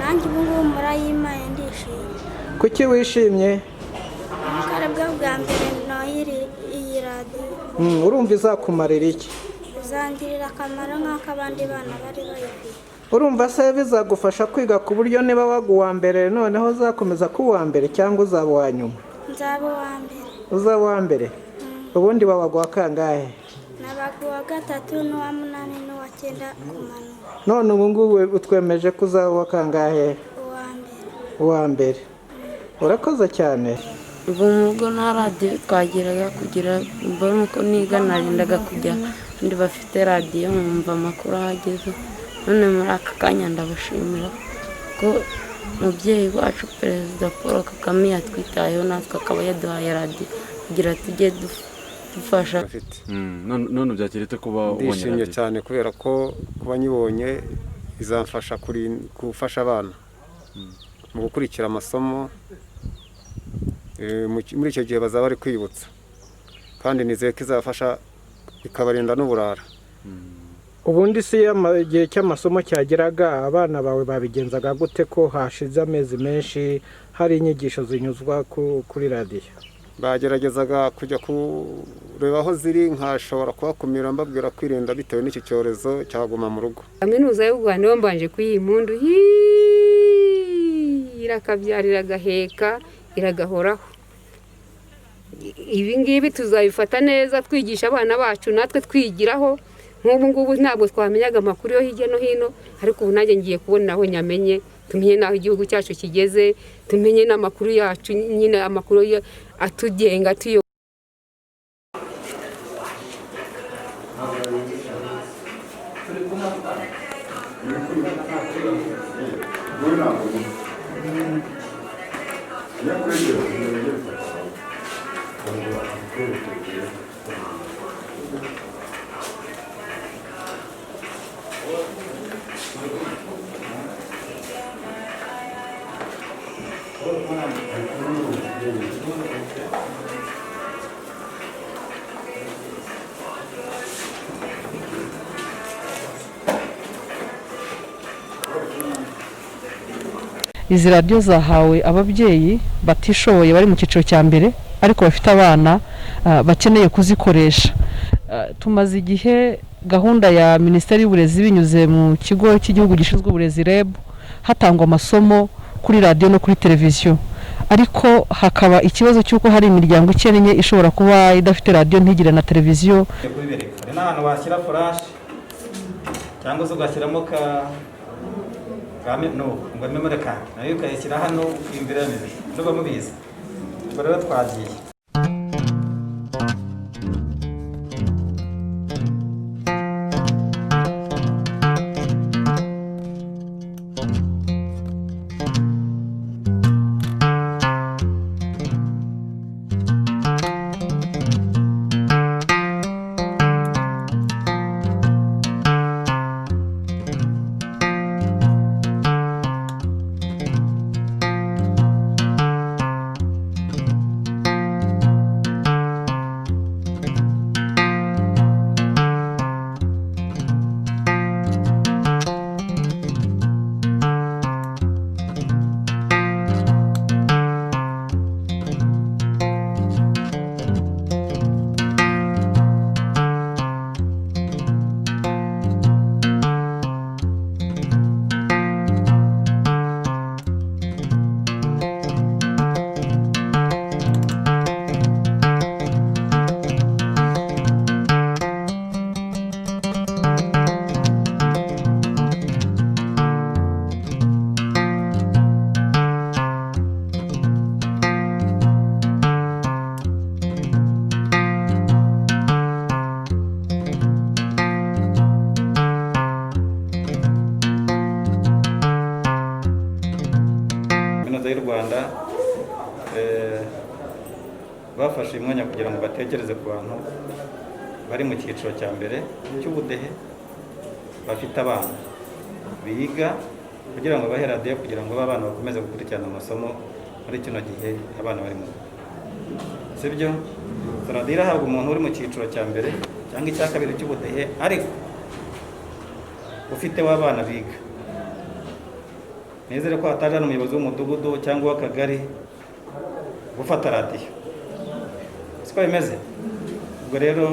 nanjye ubu ngubu murayimpaye ndishimye. Kuki wishimye? Kare bwa mbere nohiri iyi radiyo. Urumva izakumarira iki? Izangirira akamaro nk'ako abandi bana bari bayifite. Urumva se bizagufasha kwiga ku buryo niba waguwa mbere noneho uzakomeza kuba uwa mbere cyangwa uzaba uwa nyuma? Nzaba uwa mbere. Uzaba uwa mbere? Ubundi babaguha kangahe? Nabaguha 3 n'uwa 8 n'uwa 9 kumanuka. None ubu ngubu utwemeje ko uzaba uwa kangahe? Uwa mbere. Uwa mbere. Urakoze cyane. ubwo nta radiyo twageraga kugira mbona uko niga narindaga kujya ndi bafite radiyo nkumva amakuru ahageze. None muri aka kanya ndabashimira ko umubyeyi wacu Perezida Paul Kagame yatwitayeho natwe akaba yaduhaye radiyo kugira tujye dufasha. None byakirite kuba ubonye radiyo? Ndishimye cyane kubera ko kuba nyibonye izamfasha gufasha abana mu gukurikira amasomo muri icyo gihe bazaba bari kwibutsa, kandi nizeye ko izafasha ikabarinda n'uburara. Ubundi si igihe cy'amasomo cyageraga abana bawe babigenzaga gute ko hashize amezi menshi hari inyigisho zinyuzwa kuri radiyo? Bageragezaga kujya kureba aho ziri, nkashobora kubakumira mbabwira kwirinda bitewe n'iki cyorezo cyaguma mu rugo. Kaminuza y'u Rwanda yo mbanje kuyiha impundu, irakabyarira agaheka iragahoraho. Ibi ngibi tuzabifata neza twigisha abana bacu natwe twigiraho. Nk'ubu ngubu ntabwo twamenyaga amakuru yo hirya no hino, ariko ubu nanjye ngiye kubona aho nyamenye, tumenye naho igihugu cyacu kigeze, tumenye n'amakuru yacu, nyine amakuru atugenga tuyo. Izi radiyo zahawe ababyeyi batishoboye bari mu cyiciro cya mbere ariko bafite abana bakeneye kuzikoresha. Tumaze igihe gahunda ya Minisiteri y'Uburezi binyuze mu kigo cy'igihugu gishinzwe uburezi REB hatangwa amasomo kuri radiyo no kuri televiziyo, ariko hakaba ikibazo cy'uko hari imiryango ikennye ishobora kuba idafite radiyo ntigire na televiziyo. Hari n'ahantu washyira flash cyangwa se ugashyiramo ngo memore card nayo ukayishyira hano ukiyumvira neza nubwo mubizi. Ubwo rero twagiye y'u Rwanda bafashe umwanya kugira ngo batekereze ku bantu bari mu cyiciro cya mbere cy'ubudehe bafite abana biga kugira ngo bahe radiyo kugira ngo abana bakomeze gukurikirana amasomo muri kino gihe abana bari mu sibyo. Radiyo irahabwa umuntu uri mu cyiciro cya mbere cyangwa icya kabiri cy'ubudehe ariko ufite w'abana biga nizere ko hataje n'umuyobozi w'umudugudu cyangwa w'akagari gufata radiyo, siko bimeze. Ubwo rero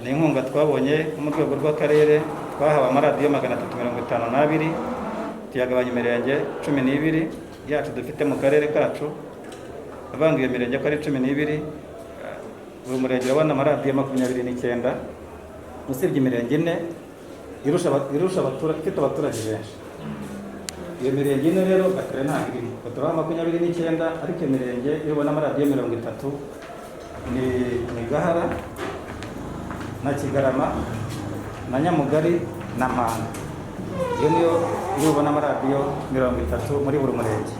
ni inkunga twabonye mu rwego rw'akarere, twahawe amaradiyo 352 tuyagabanya imirenge 12 yacu dufite mu karere kacu, avanga iyo mirenge ko ari 12. Buri murenge urabona amaradiyo 29 usibye imirenge 4 irusha abaturage, ifite abaturage benshi. Iyo mirenge 4 rero Gatare ntabwo irimo, turaha 29, ariko imirenge ibona amaradiyo 30 ni Gahara na Kigarama na Nyamugari na Mpanga. Iyo niyo ibona amaradiyo 30 muri buri murenge.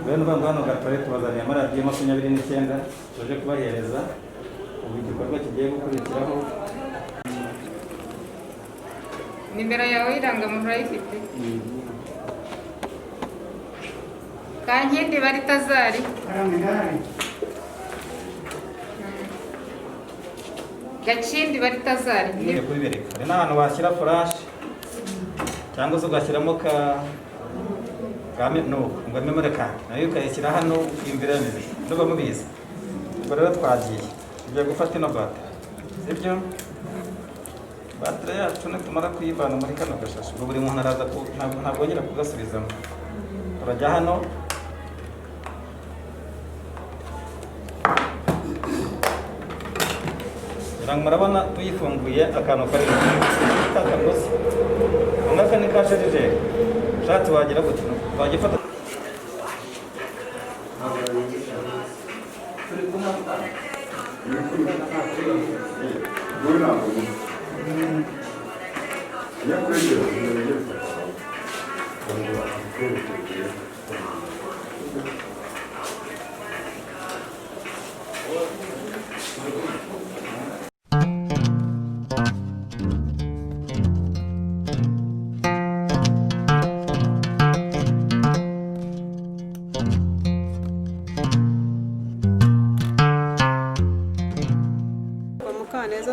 Rero n'ubwo hano Gatare tubazaniye amaradiyo 29 tuje kubahereza. Ubu igikorwa kigiye gukurikiraho. Nimero yawe irangamuntu urayifite? Kankindi Baritazari. Gakindi Baritazari. Ngiye kubibereka. Hari n'ahantu washyira flash cyangwa se ugashyiramo ngo memory card nayo ukayishyira hano ukiyumvira neza. Ndumva mubizi. Ubwo rero twagiye. Tugiye gufata ino battery. Sibyo? Battery yacu nitumara kuyivana muri kano gashashi, ngo buri muntu araza ntabwo wongera kugasubizamo. Turajya hano. Murabona tuyifunguye akantu kari kakagozi. Ungaka ni kasharije. Shatse wagira gute? Wagifata.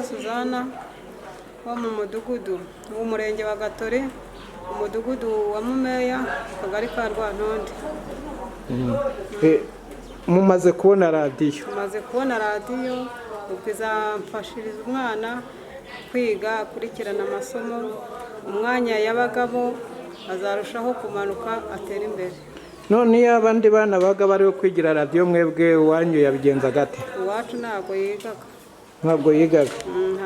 Suzana wo mu mudugudu w'umurenge wa Gatore, umudugudu wa Mumeya, akagari ka Rwantonde. Mumaze kubona radiyo? Mumaze kubona radiyo, ukizamfashiriza umwana kwiga, akurikirana amasomo, umwanya yabagamo azarushaho kumanuka atera imbere. None iyo abandi bana baga bariho kwigira radiyo, mwebwe wanyu yabigenza gate? Iwacu ntabwo yigaga. Ntabwo yigaga?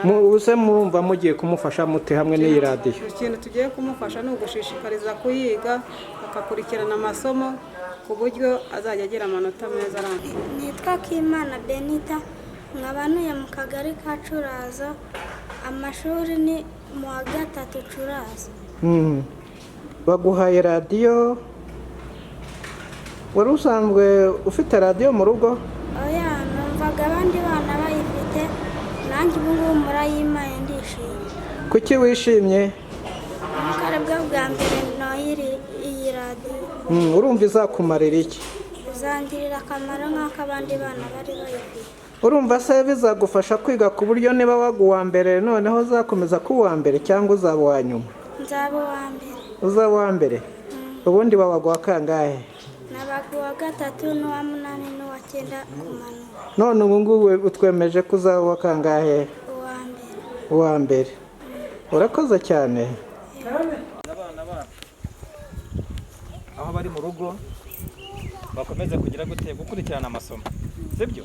Ubuse murumva mugiye kumufasha mute hamwe n'iyi radiyo? Ikintu tugiye kumufasha ni ugushishikariza kuyiga, akakurikirana amasomo ku buryo azajya agira amanota meza arambye. Nitwa Kimana Benita, nkabanuye mu kagari ka Curaza, amashuri ni mu wa 3 Curaza. Baguhaye radiyo? Wari usanzwe ufite radiyo mu rugo? Oya, numvaga abandi bana bayifite, nanjye ubu ngubu murayimpaye ndishimye. Kuki wishimye? Kare bwa mbere noyiri iyi radiyo. Urumva izakumarira iki? Izangirira akamaro nk'ak'abandi bana bari bayifite. Urumva se bizagufasha kwiga ku buryo niba waguwa mbere noneho uzakomeza kuwa mbere cyangwa uzaba uwa nyuma? Nzaba uwa mbere. Uzaba uwa mbere? Ubundi babaguha kangahe? Nabaguwa 3 n'uwa 8 n'uwa 9 kumanuka. None ubu ngubu utwemeje ko uzaba uwa kangahe? Uwa mbere. Uwa mbere. Urakoze cyane. Abana aho bari mu rugo bakomeze kugira gute gukurikirana amasomo, sibyo?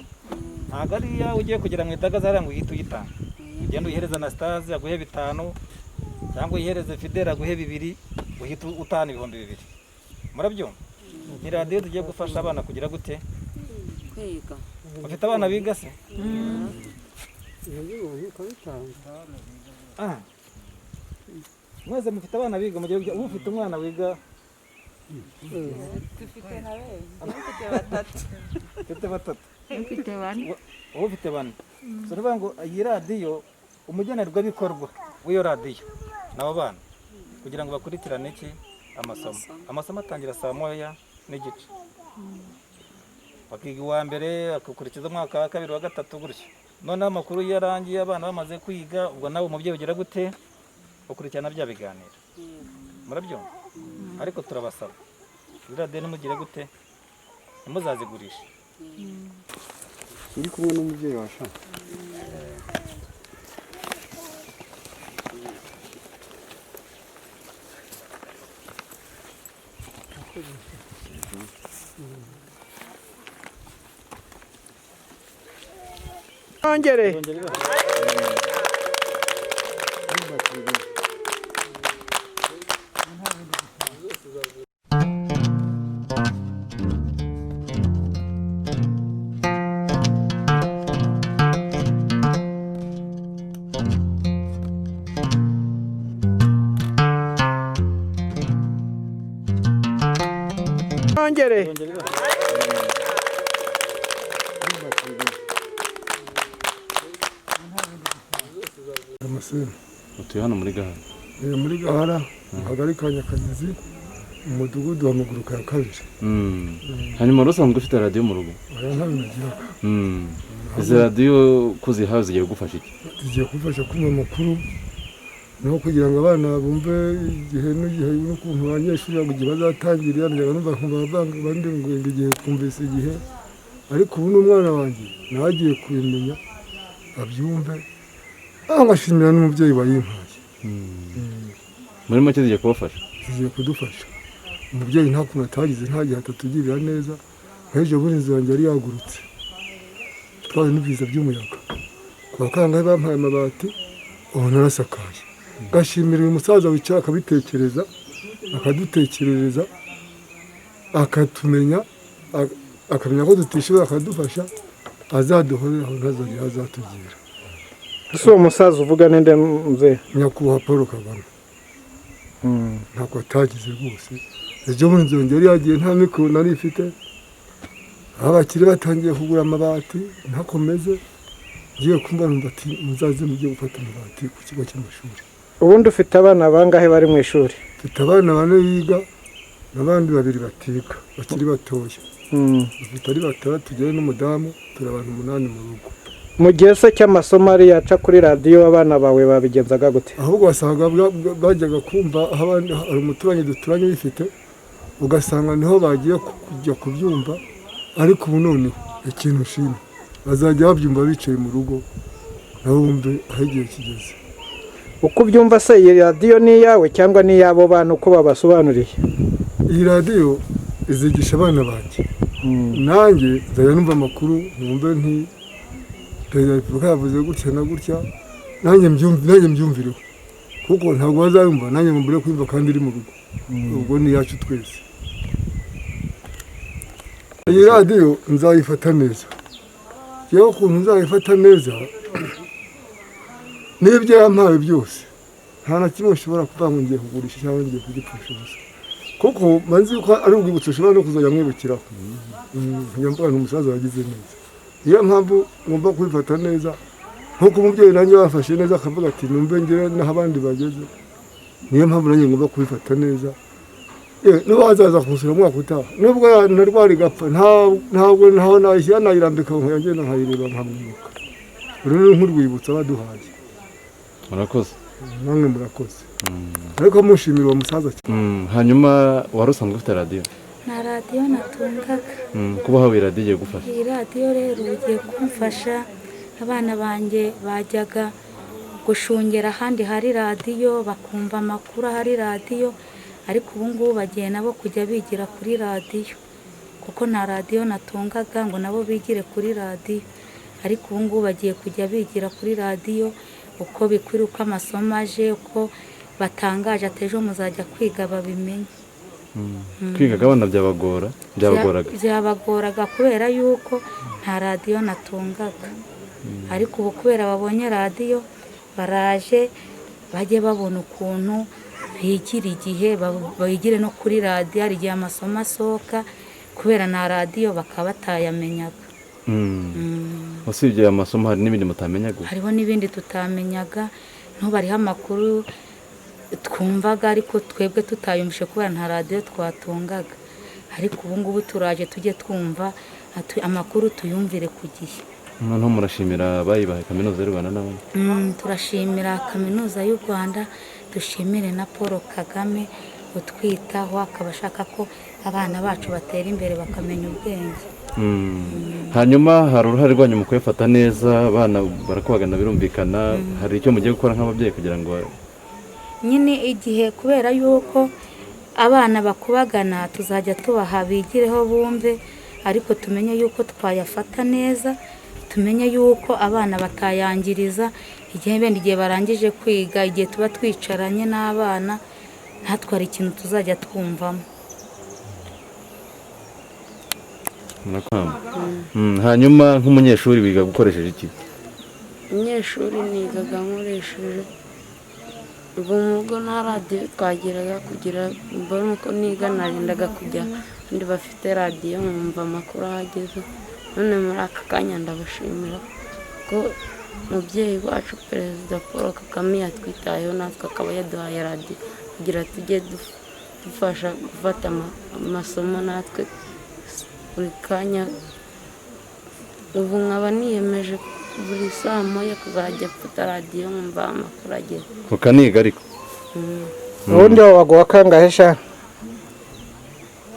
Ntabwo ari ya ugiye kugira mu itagaza ngo uhite uyitanga. Ugenda uyihereza na Stars aguhe 5 cyangwa uyihereze Fidel aguhe 2, uhita utana 2,000. Murabyumva? Ni radiyo tugiye gufasha abana kugira gute? Kwiga. Ufite abana biga se? Mwese mufite abana biga mu gihe ufite umwana wiga? Dufite na benshi. Dufite 3. Ufite 3. Mfite 4. Ufite 4. So niba ngo iyi radiyo umugenerwabikorwa w'iyo radiyo nabo bana kugira ngo bakurikirane iki amasomo atangira saa 1:30. Bakiga uwa mbere akukurikiza umwaka wa 2 wa 3 gutyo. Noneho amakuru yarangiye abana bamaze kwiga, ubwo nawe umubyeyi ugira gute ukurikirana bya biganiro. Murabyumva? ariko turabasaba kuri radiyo nimugire gute ntimuzazigurishe uri kumwe n'umubyeyi washa Ongere. Ongere. utuye hano muri Gahara muri Gahara akagari ka Nyakagezi umudugudu wa Muguruka ya kabiri. hanyuma usanzwe ufite radiyo mu rugo? Aya ntayo nagira. izi radiyo kuzihawe zigiye kugufasha iki? Zigiye kufasha kumva amakuru no kugira ngo abana bumve igihe n'igihe n'ukuntu abanyeshuri igihe bazatangirira njyaga numva bavanga bandi ngo igihe twumvise igihe ariko ubu n'umwana wanjye nawe agiye kubimenya abyumve ngashimira n'umubyeyi wayimpaye. muri make zigiye kubafasha? Zigiye kudufasha. Umubyeyi nta kuntu atagize nta gihe atatugirira neza nk'ejo bundi inzu yanjye yari yagurutse twawe n'ibiza by'umuyaga kwa kangahe bampaye amabati ubu narasakaye. Gashimira uyu musaza wicara akabitekereza akadutekerereza akatumenya akamenya ko tutishoboye akadufasha azaduhorera aho ntazajya azatugira. Ese uwo musaza uvuga ninde mzee? Nyakubahwa Paul Kagame. Ntabwo atagize rwose. Ejo bundi inzu yanjye yari yagiye nta mikoro nari ifite abakiri batangiye kugura amabati ntakomeze ngiye kumva numva ati muzaze mujye gufata amabati ku kigo cy'amashuri. Ubundi ufite abana bangahe bari mu ishuri? Mfite abana bane biga n'abandi babiri batiga bakiri batoya. Dufite ari batandatu tugere n'umudamu turi abantu 8 mu rugo. Mu gihe se cy'amasomo ari yaca kuri radiyo abana bawe babigenzaga gute? Ahubwo wasanga bajyaga kumva abandi hari umuturanyi duturanye bifite ugasanga niho bagiye kujya kubyumva ariko ubu none ikintu nshima bazajya babyumva bicaye mu rugo nabo bumve aho igihe kigeze. Uko ubyumva se iyi radiyo ni iyawe cyangwa ni iy'abo bana uko babasobanuriye? Iyi radiyo izigisha abana banjye nanjye nzajya numva amakuru numve nti perezida wa repubulika yavuze gutya na gutya nanjye mbyumvireho kuko ntabwo bazayumva nanjye mbure kwumva kandi iri mu rugo ubwo ni yacu twese. Iyi radiyo nzayifata neza yewe ukuntu nzayifata neza n'ibyo yampaye byose nta na kimwe ushobora kuvuga ngo ngiye kugurisha cyangwa ngiye kugipfusha ubusa kuko manzi ko ari urwibutso ushobora no kuzajya mwibukiraho. Njya mvuga ni umusaza wagize neza niyo mpamvu ngomba kubifata neza nk'uko umubyeyi nanjye bafashe neza akavuga ati numve ngere n'aho abandi bageze niyo mpamvu nanjye ngomba kubifata neza. N'ubu hazaza kumusura umwaka utaha nubwo narwara igapfa ntabwo nayishyira nayirambika ngo ngende nkayireba nkamwibuka. Uru ni nk'urwibutso baduhaye. Murakoze. Namwe murakoze. Ariko mushimira uwo musaza. Hanyuma wari usanzwe ufite radiyo? Nta radiyo natungaga. Kuba hawe radiyo igiye gufasha? Iyi radiyo rero igiye kumfasha. Abana banjye bajyaga gushungera ahandi hari radiyo bakumva amakuru hari radiyo ariko ubu ngubu bagiye nabo kujya bigira kuri radiyo kuko nta radiyo natungaga ngo nabo bigire kuri radiyo ariko ubu ngubu bagiye kujya bigira kuri radiyo uko bikwira uko amasomo aje uko batangaje atejo muzajya kwiga babimenye. Kwiga abana byabagoraga kubera yuko nta radiyo natungaga ariko ubu kubera babonye radiyo baraje bajye babona ukuntu bigira igihe bayigire no kuri radiyo hari igihe amasomo asohoka kubera nta radiyo bakaba batayamenyaga. Usibye amasomo hari n'ibindi mutamenyaga? Hariho n'ibindi tutamenyaga ntubariho amakuru twumvaga ariko twebwe tutayumvishe kubera nta radiyo twatungaga ariko ubu ngubu turaje tujye twumva amakuru tuyumvire ku gihe. Noneho murashimira abayibaye kaminuza y'u Rwanda n'abandi? Turashimira kaminuza y'u Rwanda dushimire na Paul Kagame utwitaho akaba ashaka ko abana bacu batera imbere bakamenya ubwenge. hanyuma hari uruhare rwanyu mu kuyafata neza, abana barakubagana birumvikana, hari icyo mugiye gukora nk'ababyeyi kugira ngo nyine igihe kubera yuko abana bakubagana tuzajya tubaha bigireho bumve, ariko tumenye yuko twayafata neza, tumenye yuko abana batayangiriza igihe barangije kwiga, igihe tuba twicaranye n'abana ntatware ikintu tuzajya twumvamo. hanyuma nk'umunyeshuri wiga gukoresheje iki? umunyeshuri nigaga nkoresheje ubwo mugo nta radiyo twagiraga kugira mbone uko niga narindaga kujya abandi bafite radiyo nkumva amakuru ahageze. none muri aka kanya ndabashimira ko umubyeyi wacu perezida Paul Kagame yatwitayeho, natwe akaba yaduhaye radiyo kugira tujye dufasha gufata amasomo natwe buri kanya. ubu nkaba niyemeje buri saa moya kuzajya mfata radiyo nkumva amakuru ageze. ukaniga ariko ubundi waguha kangahe sha?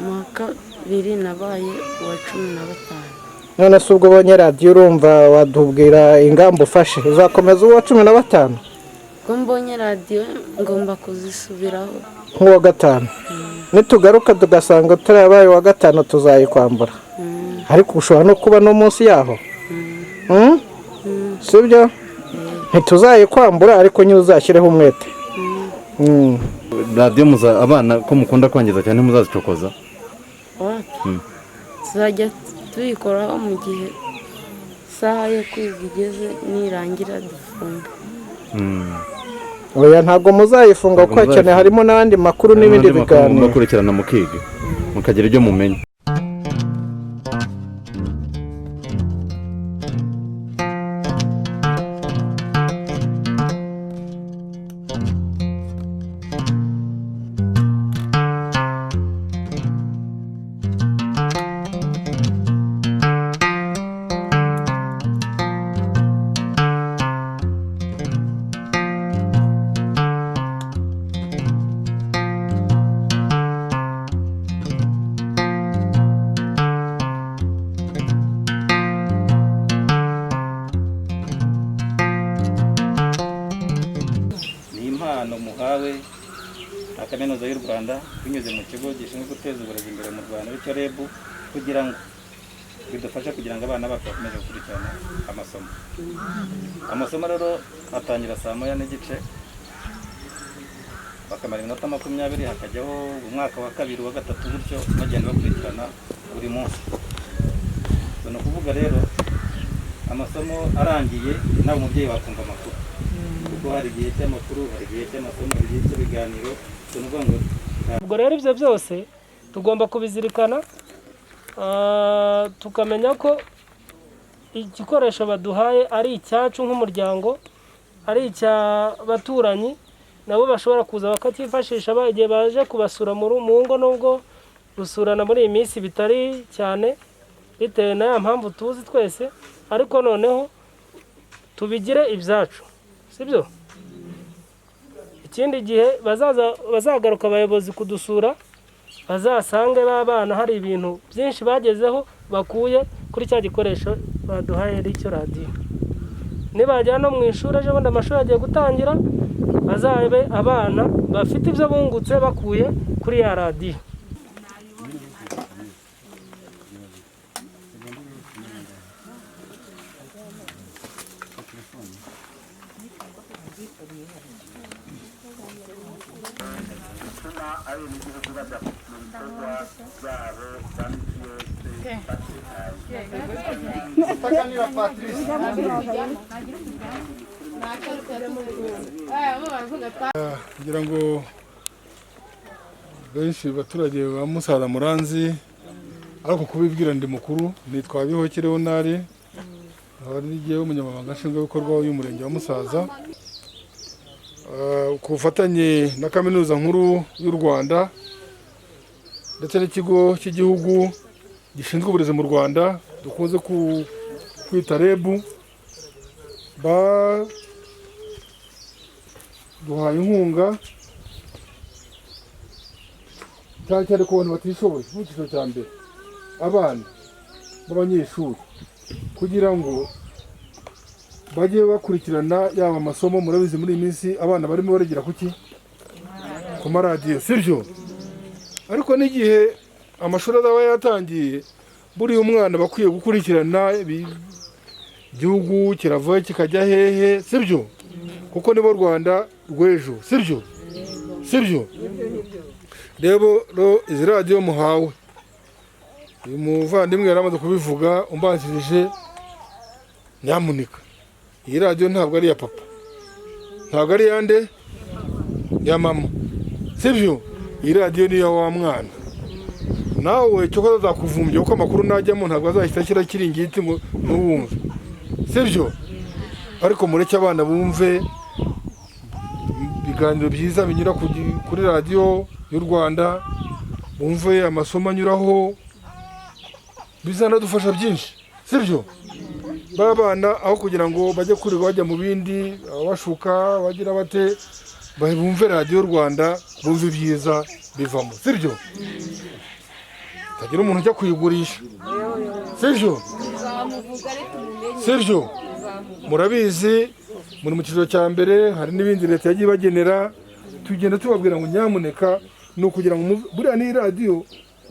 mu wa kabiri nabaye uwa 15. none se ubwo ubonye radiyo urumva wadubwira ingamba ufashe, uzakomeza uwa 15? ko mbonye radiyo ngomba kuzisubiraho nk'uwa 5. nitugaruka tugasanga utarabaye uwa 5 tuzayikwambura, ariko ushobora no kuba no munsi yaho. sibyo? ntituzayikwambura ariko nyine uzashyireho umwete. radiyo abana ko mukunda kwangiza cyane muzazicokoza? tuzajya tuyikoraho mu gihe isaha yo kwiga igeze, nirangira dufunga. oya ntabwo muzayifunga kuko hakeneye harimo n'andi makuru n'ibindi biganiro mukurikirana mukiga mukagira ibyo mumenya. muhawe na Kaminuza y'u Rwanda binyuze mu kigo gishinzwe guteza uburezi imbere mu Rwanda bityo REB, kugira ngo bidufashe kugira ngo abana bacu bakomeze gukurikirana amasomo rero atangira saa 1:30 bakamara iminota 20, hakajyaho umwaka wa 2 wa 3 gutyo bagenda bakurikirana buri munsi. Ni ukuvuga rero amasomo arangiye nawe umubyeyi wakumva amakuru, kuko hari igihe cy'amakuru, hari igihe cy'amasomo, hari igihe cy'ibiganiro. Ubwo rero ibyo byose tugomba kubizirikana, tukamenya ko igikoresho baduhaye ari icyacu nk'umuryango, ari icy'abaturanyi, nabo bashobora kuza bakacyifashisha igihe baje kubasura mu ngo, nubwo gusurana muri iyi minsi bitari cyane bitewe na ya mpamvu tuzi twese, ariko noneho tubigire ibyacu, sibyo? Ikindi gihe bazagaruka abayobozi kudusura, bazasange babana hari ibintu byinshi bagezeho bakuye kuri cya gikoresho baduhaye n'icyo radiyo. Nibajya no mu ishuri ejo bundi amashuri agiye gutangira, bazabe abana bafite ibyo bungutse bakuye kuri ya radiyo. kugira ngo benshi baturage ba Musaza Muranzi, ariko kubibwira ndi mukuru, nitwa Bihokere Leonard, abari n'igihe umunyamabanga nshingwabikorwa w'umurenge wa Musaza, ku bufatanye na Kaminuza Nkuru y'u Rwanda ndetse n'ikigo cy'igihugu gishinzwe uburezi mu Rwanda dukunze kwita REB, duhaye inkunga cyane cyane ku bantu batishoboye mu cyiciro cya mbere, abana b'abanyeshuri, kugira ngo bajye bakurikirana yaba amasomo. Murabizi muri iyi minsi abana barimo baregera kuki ku maradiyo, sibyo? Ariko n'igihe amashuri azaba yatangiye, buriya umwana bakwiye gukurikirana igihugu kiravuye kikajya hehe, sibyo? Kuko nibo Rwanda rw'ejo, sibyo? Rero izi radiyo muhawe, uyu muvandimwe yari amaze kubivuga umbanzirije, nyamuneka iyi radiyo ntabwo ari iya papa, ntabwo ari iyande, ya mama, sibyo? Iyi radiyo ni iya wa mwana. Nawe cyo azakuvumbye kuko amakuru najyamo ntabwo azahita ashyira kiringiti ngo ntuwumve, sibyo? Ariko mureke abana bumve ibiganiro byiza binyura kuri radiyo y'u Rwanda, bumve amasomo anyuraho, bizanadufasha byinshi, sibyo? Babana aho kugira ngo bajye kuri bajya mu bindi abashuka bagira bate, bumve radiyo Rwanda, bumve ibyiza bivamo, sibyo? Tagira umuntu ujya kuyigurisha, sibyo? Murabizi muri mu cyiciro cya mbere hari n'ibindi leta yagiye ibagenera, tugenda tubabwira ngo nyamuneka ni ukugira ngo buriya ni radiyo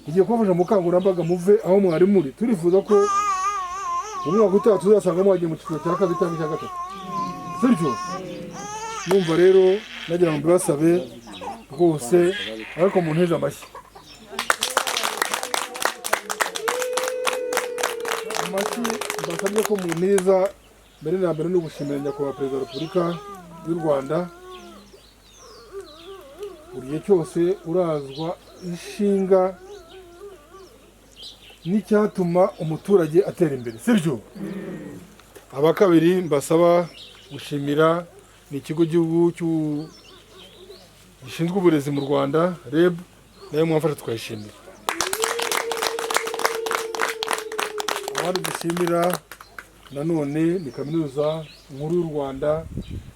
igiye kubafasha mu bukangurambaga, muve aho mwari muri. Turifuza ko umwaka utaha tuzasanga mwagiye mu cyiciro cya kabiri cyangwa icya gatatu, sibyo? Numva rero nagira ngo mbibasabe rwose, ariko mu nteze amashyi mbasabye ko mu neza mbere na mbere no gushimira nyakubahwa Perezida wa Repubulika y'u Rwanda, buri gihe cyose urazwa inshinga n'icyatuma umuturage atera imbere, sibyo? Aba kabiri mbasaba gushimira ni ikigo cy'igihugu gishinzwe uburezi mu Rwanda, REB, nayo mwamfasha twayishimira. Abandi dushimira nanone ni Kaminuza Nkuru y'u Rwanda,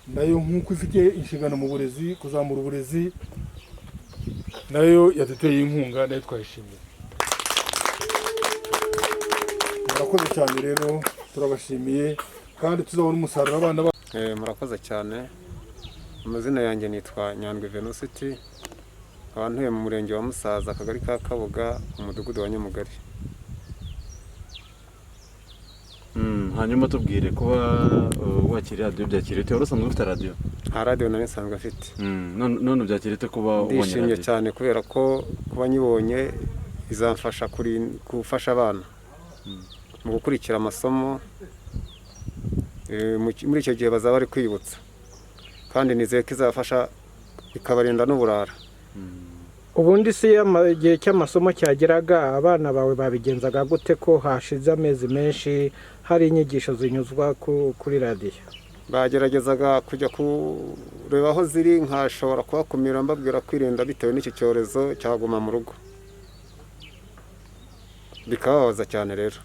nayo nk'uko ifite inshingano mu burezi, kuzamura uburezi, nayo yaduteye inkunga, nayo twayishimira. Murakoze cyane rero, turabashimiye kandi tuzabona umusaruro abana ba. Murakoze cyane. Amazina yanjye nitwa Nyandwi Venuste, abantuye mu murenge wa Musaza, akagari ka Kabuga, umudugudu wa Nyamugari. Hanyuma tubwire kuba wakiriye radiyo byakiriye ute? Wari usanzwe ufite radiyo? Nta radiyo nari nsanzwe afite. None byakiriye ute kuba ubonye radiyo? Ndishimye cyane kubera ko kuba nyibonye izamfasha gufasha abana mu gukurikira amasomo, muri icyo gihe bazaba bari kwibutsa, kandi nizeye ko izafasha ikabarinda n'uburara. Ubundi si igihe cy'amasomo cyageraga abana bawe babigenzaga gute ko hashize amezi menshi hari inyigisho zinyuzwa kuri radiyo? Bageragezaga kujya kureba aho ziri, nkashobora kubakumira mbabwira kwirinda bitewe n'iki cyorezo cyaguma mu rugo, bikababaza cyane rero,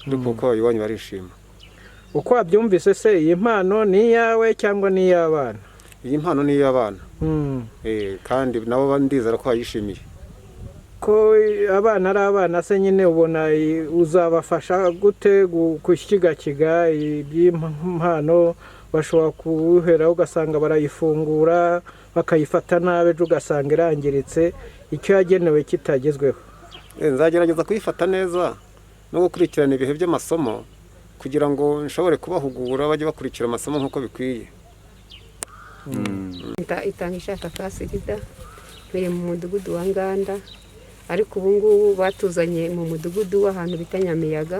ariko uko babibonye barishima. Uko wabyumvise se, iyi mpano ni iyawe cyangwa ni iy'abana? Iyi mpano ni iy'abana, kandi nabo ndizera ko bayishimiye. Ko abana ari abana se nyine, ubona uzabafasha gute gushyigakiga iby'impano? Bashobora kuwuheraho ugasanga barayifungura bakayifata nabi, ejo ugasanga irangiritse, icyo yagenewe kitagezweho. Nzagerageza kuyifata neza no gukurikirana ibihe by'amasomo kugira ngo nshobore kubahugura bajye bakurikira amasomo nk'uko bikwiye. Itanga ishaka Kasirida, biri mu mudugudu wa Nganda, ariko ubu ngubu batuzanye mu mudugudu w'ahantu bita Nyamiyaga,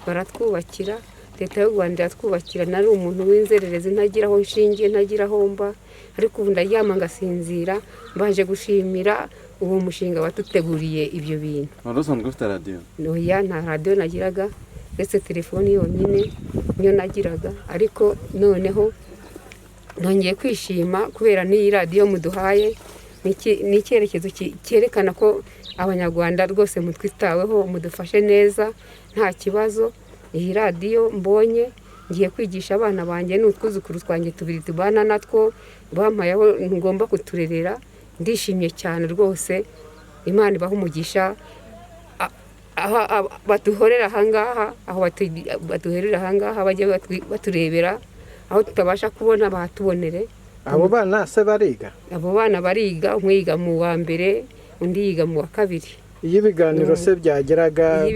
baratwubakira. Leta y'u Rwanda yatwubakira, nari umuntu w'inzererezi, ntagira aho nshingiye, ntagira aho mba, ariko ubu ndaryama ngasinzira, mbaje gushimira uwo mushinga watuteguriye ibyo bintu. Wari usanzwe ufite radiyo? Oya, nta radiyo nagiraga, ndetse telefoni yonyine niyo nagiraga, ariko noneho nongeye kwishima kubera n'iyi radiyo muduhaye, ni icyerekezo cyerekana ko abanyarwanda rwose mutwitaweho, mudufashe neza nta kibazo. Iyi radiyo mbonye ngiye kwigisha abana banjye n'utwuzukuru twanjye tubiri tubana natwo, bampaye aho ngomba kuturerera. Ndishimye cyane rwose, Imana ibaha umugisha baduhorera ahangaha, aho baduherera ahangaha bajya baturebera, aho tutabasha kubona bahatubonere. Abo bana se bariga? Abo bana bariga, umwe yiga mu wa mbere undi yiga mu wa kabiri. Iyo ibiganiro se byageraga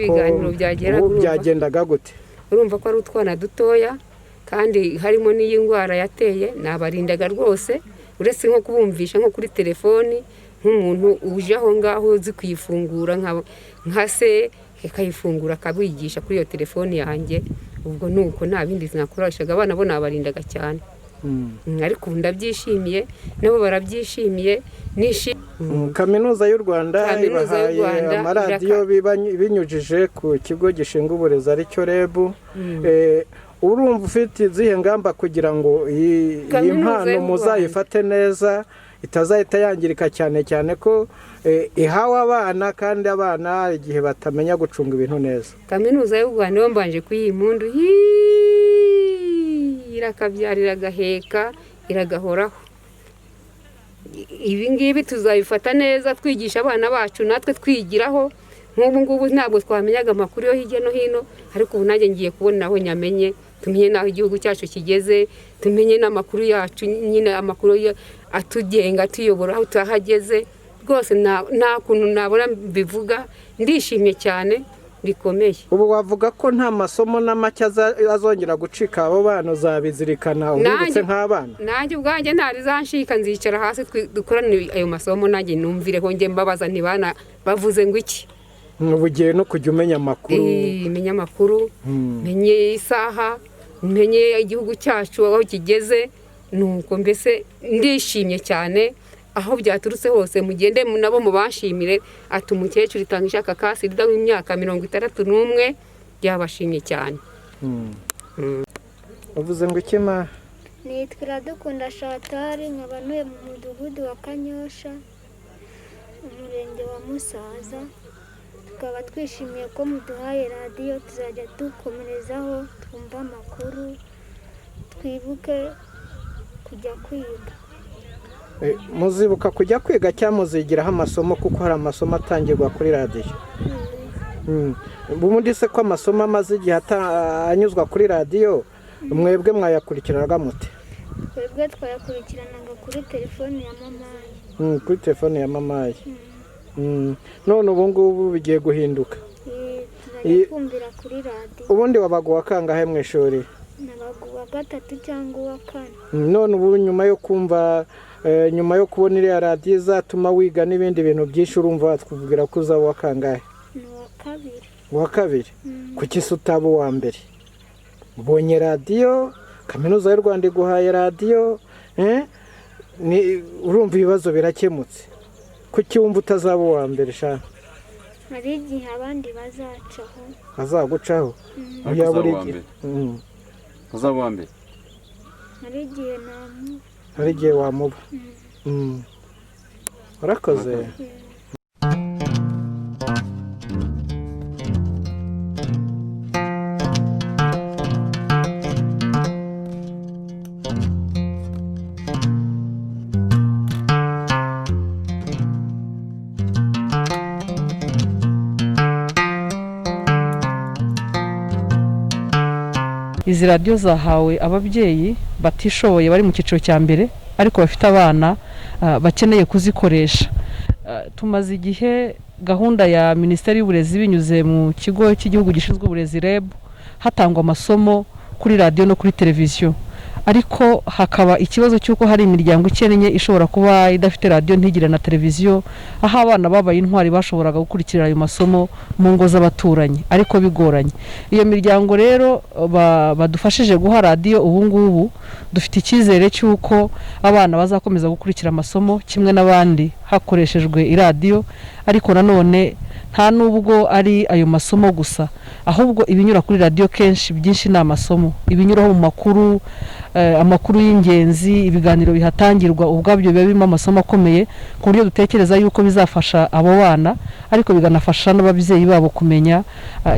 byagendaga gute? Urumva ko ari utwana dutoya kandi harimo n'iyi ndwara yateye, nabarindaga rwose, uretse nko kubumvisha nko kuri telefoni, nk'umuntu uje aho ngaho uzi kuyifungura nka se akayifungura akabigisha kuri iyo telefoni yanjye. Ubwo nuko nta bindi zinakoreshaga, abana bo nabarindaga cyane. Ariko ubu ndabyishimiye, nabo barabyishimiye. Kaminuza y'u Rwanda ibahaye amaradiyo binyujije ku kigo gishinzwe uburezi aricyo REB. Urumva ufite izihe ngamba kugira ngo iyi mpano muzayifate neza, itazahita yangirika cyane cyane ko ihawe abana, kandi abana igihe batamenya gucunga ibintu neza? Kaminuza y'u Rwanda yo mbanje kuyiha impundu, irakabyarira agaheka, iragahoraho. Ibi ngibi tuzabifata neza, twigisha abana bacu natwe twigiraho. Nk'ubu ngubu ntabwo twamenyaga amakuru yo hirya no hino, ariko ubu nanjye ngiye kubona aho nyamenye, tumenye n'aho igihugu cyacu kigeze, tumenye n'amakuru yacu, nyine amakuru atugenga tuyobora aho tuhageze. Rwose nta kuntu nabona bivuga, ndishimye cyane bikomeye. Ubu wavuga ko nta masomo n'amake azongera gucika, abo bana uzabizirikana ubibutse nk'abana? Nanjye ubwanjye ntarizanshika, nzicara hasi dukorane ayo masomo, nanjye numvireho njye mbabaza ntibana bavuze ngo iki. Ubugiye no kujya umenya amakuru? Menya amakuru, menye isaha, menye igihugu cyacu aho kigeze. Nuko mbese ndishimye cyane, aho byaturutse hose mugende nabo mubashimire. Ati umukecuru itanga ishaka Kasirida w'imyaka 61 byabashimye cyane. Uvuze ngo iki ma? Nitwa Iradukunda Chantal, nkaba ntuye mu mudugudu wa Kanyosha, umurenge wa Musaza. Tukaba twishimiye ko muduhaye radiyo, tuzajya dukomerezaho twumva amakuru, twibuke kujya kwiga. Muzibuka kujya kwiga cyangwa muzigiraho amasomo, kuko hari amasomo atangirwa kuri radiyo? Ubundi se ko amasomo amaze igihe anyuzwa kuri radiyo, mwebwe mwayakurikiranaga mute? Twebwe twayakurikiranaga kuri telefoni ya mamaye. Kuri telefoni ya mamaye. None ubu ngubu bigiye guhinduka? Tuzajya twumvira kuri radiyo. Ubundi wabaga uwa kangahe mu ishuri? Nabaga uwa 3 cyangwa uwa 4. None ubu nyuma yo kumva, nyuma yo kubona iriya radiyo izatuma wiga n'ibindi bintu byinshi, urumva watwubwira ko uzaba uwa kangahe? Ni uwa 2. Uwa 2? Kuki se utaba uwa mbere? Ubonye radiyo, Kaminuza y'u Rwanda iguhaye radiyo, urumva ibibazo birakemutse. Kuki wumva utazaba uwa mbere sha? Hari igihe abandi bazacaho. Bazagucaho? Uzaba uwa mbere? Hari igihe namuba. Hari igihe wamuba? Urakoze. Izi radiyo zahawe ababyeyi batishoboye bari mu cyiciro cya mbere, ariko bafite abana bakeneye kuzikoresha. Tumaze igihe gahunda ya Minisiteri y'Uburezi binyuze mu kigo cy'igihugu gishinzwe uburezi REB, hatangwa amasomo kuri radiyo no kuri televiziyo, ariko hakaba ikibazo cy'uko hari imiryango ikennye ishobora kuba idafite radiyo ntigire na televiziyo, aho abana babaye intwari bashoboraga gukurikira ayo masomo mu ngo z'abaturanyi, ariko bigoranye. Iyo miryango rero badufashije guha radiyo, ubu ngubu dufite icyizere cy'uko abana bazakomeza gukurikira amasomo kimwe n'abandi hakoreshejwe iradiyo. Ariko nanone nta nubwo ari ayo masomo gusa, ahubwo ibinyura kuri radiyo kenshi byinshi ni amasomo, ibinyuraho mu makuru, amakuru y'ingenzi, ibiganiro bihatangirwa ubwabyo biba birimo amasomo akomeye, ku buryo dutekereza yuko bizafasha abo bana, ariko biganafasha n'ababyeyi babo kumenya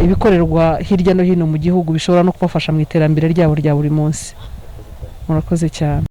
ibikorerwa hirya no hino mu gihugu, bishobora no kubafasha mu iterambere ryabo rya buri munsi. Murakoze cyane.